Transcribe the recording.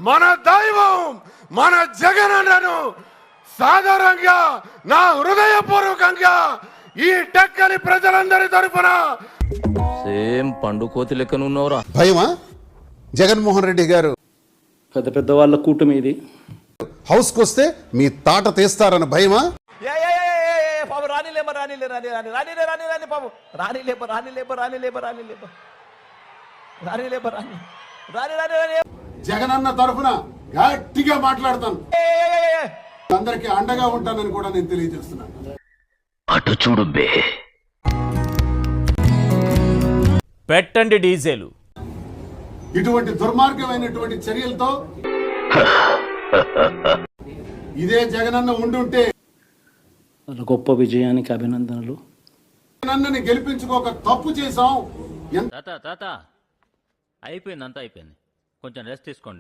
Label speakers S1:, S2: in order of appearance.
S1: మన దైవం మన జగనన్నను సాధారణంగా నా హృదయపూర్వకంగా ఈ టెక్కలి ప్రజలందరి తరఫున
S2: సేమ్ పండు కోతి లెక్కన ఉన్నవరా.
S3: భయమా జగన్మోహన్ రెడ్డి గారు?
S4: పెద్ద పెద్ద వాళ్ళ కూటమి ఇది.
S3: హౌస్కి వస్తే మీ తాట తీస్తారన్న భయమా? జగనన్న తరఫున గట్టిగా మాట్లాడతాను, అందరికి అండగా ఉంటానని కూడా నేను తెలియజేస్తున్నాను.
S2: అటు చూడు బే.
S5: పెట్టండి డీజేలు.
S3: ఇటువంటి దుర్మార్గమైనటువంటి చర్యలతో ఇదే జగనన్న ఉండుంటే
S4: వాళ్ళ గొప్ప విజయానికి అభినందనలు.
S3: జగనన్నని గెలిపించుకోక తప్పు చేశాం.
S2: తాత అయిపోయింది, అంతా అయిపోయింది. కొంచెం రెస్ట్ తీసుకోండి.